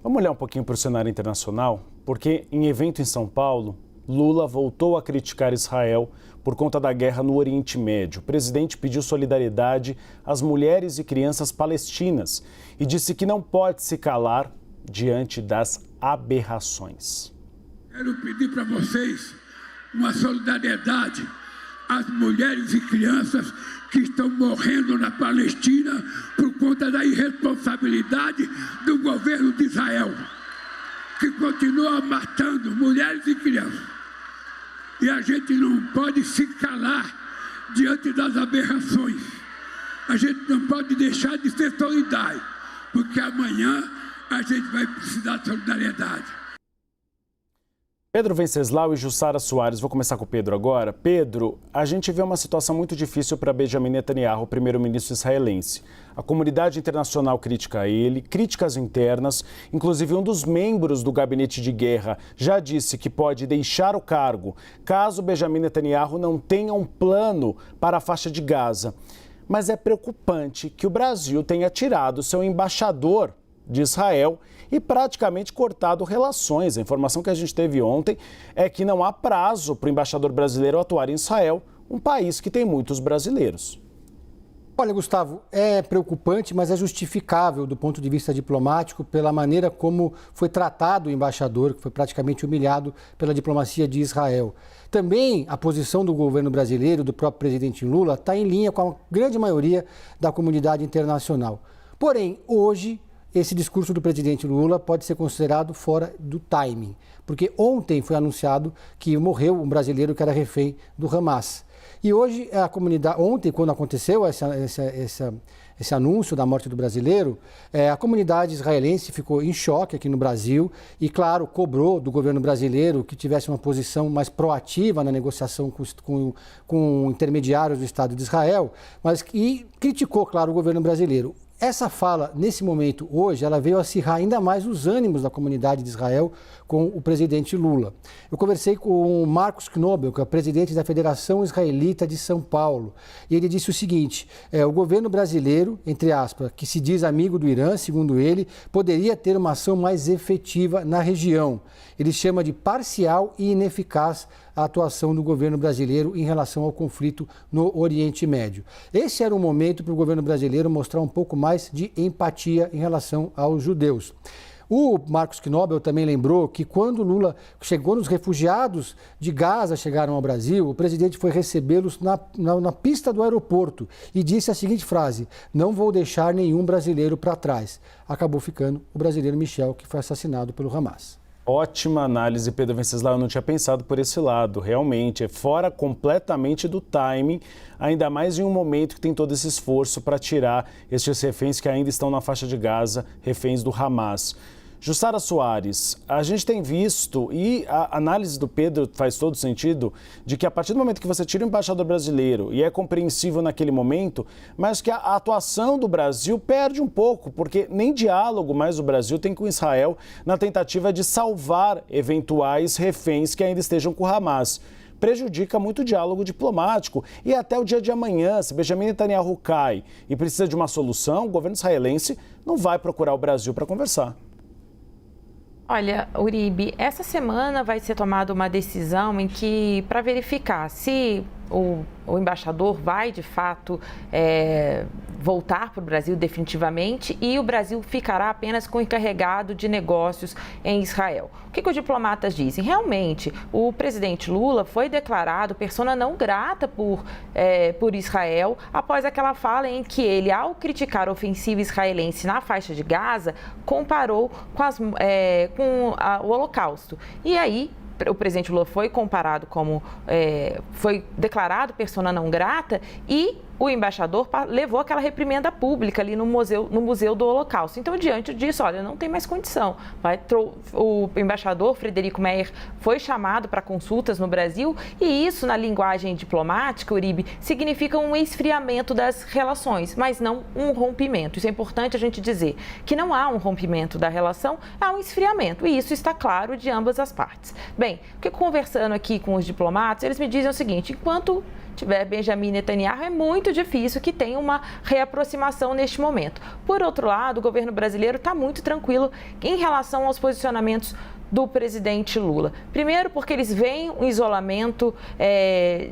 Vamos olhar um pouquinho para o cenário internacional, porque em evento em São Paulo, Lula voltou a criticar Israel por conta da guerra no Oriente Médio. O presidente pediu solidariedade às mulheres e crianças palestinas e disse que não pode se calar diante das aberrações. Quero pedir para vocês uma solidariedade às mulheres e crianças que estão morrendo na Palestina por conta da irresponsabilidade do governo de Israel, que continua matando mulheres e crianças. E a gente não pode se calar diante das aberrações. A gente não pode deixar de ser solidário, porque amanhã a gente vai precisar de solidariedade. Pedro Venceslau e Jussara Soares, vou começar com o Pedro agora. Pedro, a gente vê uma situação muito difícil para Benjamin Netanyahu, o primeiro-ministro israelense. A comunidade internacional critica ele, críticas internas, inclusive um dos membros do gabinete de guerra já disse que pode deixar o cargo caso Benjamin Netanyahu não tenha um plano para a faixa de Gaza. Mas é preocupante que o Brasil tenha tirado seu embaixador de Israel e praticamente cortado relações. A informação que a gente teve ontem é que não há prazo para o embaixador brasileiro atuar em Israel, um país que tem muitos brasileiros. Olha, Gustavo, é preocupante, mas é justificável do ponto de vista diplomático pela maneira como foi tratado o embaixador, que foi praticamente humilhado pela diplomacia de Israel. Também a posição do governo brasileiro, do próprio presidente Lula, está em linha com a grande maioria da comunidade internacional. Porém, hoje, esse discurso do presidente Lula pode ser considerado fora do timing, porque ontem foi anunciado que morreu um brasileiro que era refém do Hamas. E hoje a comunidade, ontem quando aconteceu esse anúncio da morte do brasileiro, a comunidade israelense ficou em choque aqui no Brasil e, claro, cobrou do governo brasileiro que tivesse uma posição mais proativa na negociação com intermediários do Estado de Israel, e criticou, claro, o governo brasileiro. Essa fala, nesse momento, hoje, ela veio acirrar ainda mais os ânimos da comunidade de Israel com o presidente Lula. Eu conversei com o Marcos Knobel, que é o presidente da Federação Israelita de São Paulo, e ele disse o seguinte: o governo brasileiro, entre aspas, que se diz amigo do Irã, segundo ele, poderia ter uma ação mais efetiva na região. Ele chama de parcial e ineficaz a atuação do governo brasileiro em relação ao conflito no Oriente Médio. Esse era o momento para o governo brasileiro mostrar um pouco mais de empatia em relação aos judeus. O Marcos Knobel também lembrou que quando Lula chegou nos refugiados de Gaza, chegaram ao Brasil, o presidente foi recebê-los na pista do aeroporto e disse a seguinte frase: "Não vou deixar nenhum brasileiro para trás". Acabou ficando o brasileiro Michel, que foi assassinado pelo Hamas. Ótima análise, Pedro Venceslau. Eu não tinha pensado por esse lado. Realmente, é fora completamente do timing, ainda mais em um momento que tem todo esse esforço para tirar estes reféns que ainda estão na faixa de Gaza, reféns do Hamas. Jussara Soares, a gente tem visto, e a análise do Pedro faz todo sentido, de que a partir do momento que você tira o embaixador brasileiro, e é compreensível naquele momento, mas que a atuação do Brasil perde um pouco, porque nem diálogo mais o Brasil tem com Israel na tentativa de salvar eventuais reféns que ainda estejam com o Hamas. Prejudica muito o diálogo diplomático. E até o dia de amanhã, se Benjamin Netanyahu cai e precisa de uma solução, o governo israelense não vai procurar o Brasil para conversar. Olha, Uribe, essa semana vai ser tomada uma decisão em que, para verificar se o embaixador vai, de fato, voltar para o Brasil definitivamente e o Brasil ficará apenas com o encarregado de negócios em Israel. O que os diplomatas dizem? Realmente, o presidente Lula foi declarado persona não grata por Israel após aquela fala em que ele, ao criticar a ofensiva israelense na faixa de Gaza, comparou com o Holocausto. E aí, o presidente Lula foi comparado foi declarado persona não grata e o embaixador levou aquela reprimenda pública ali no Museu do Holocausto. Então, diante disso, olha, não tem mais condição. O embaixador Frederico Meyer foi chamado para consultas no Brasil e isso, na linguagem diplomática, Uribe, significa um esfriamento das relações, mas não um rompimento. Isso é importante a gente dizer, que não há um rompimento da relação, há um esfriamento e isso está claro de ambas as partes. Bem, conversando aqui com os diplomatas, eles me dizem o seguinte: enquanto tiver Benjamin Netanyahu, é muito difícil que tenha uma reaproximação neste momento. Por outro lado, o governo brasileiro está muito tranquilo em relação aos posicionamentos do presidente Lula. Primeiro, porque eles veem um isolamento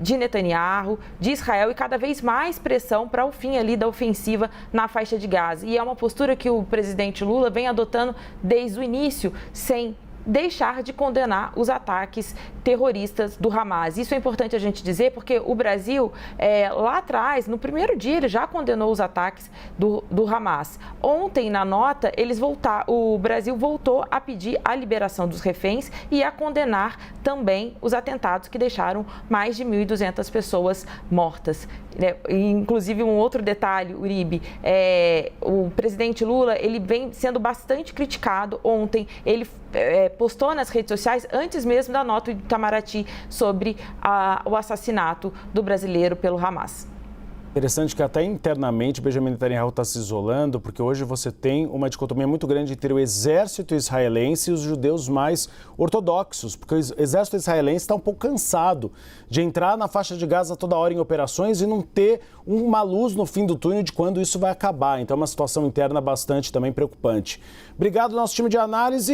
de Netanyahu, de Israel e cada vez mais pressão para o fim ali da ofensiva na faixa de Gaza. E é uma postura que o presidente Lula vem adotando desde o início, sem deixar de condenar os ataques terroristas do Hamas. Isso é importante a gente dizer porque o Brasil, lá atrás, no primeiro dia, ele já condenou os ataques do Hamas. Ontem, na nota, o Brasil voltou a pedir a liberação dos reféns e a condenar também os atentados que deixaram mais de 1.200 pessoas mortas. Inclusive, um outro detalhe, Uribe, o presidente Lula, ele vem sendo bastante criticado. Ontem, ele postou nas redes sociais, antes mesmo da nota do Itamaraty, sobre o assassinato do brasileiro pelo Hamas. Interessante que até internamente Benjamin Netanyahu está se isolando, porque hoje você tem uma dicotomia muito grande entre o exército israelense e os judeus mais ortodoxos, porque o exército israelense está um pouco cansado de entrar na faixa de Gaza toda hora em operações e não ter uma luz no fim do túnel de quando isso vai acabar. Então é uma situação interna bastante também preocupante. Obrigado, nosso time de análise.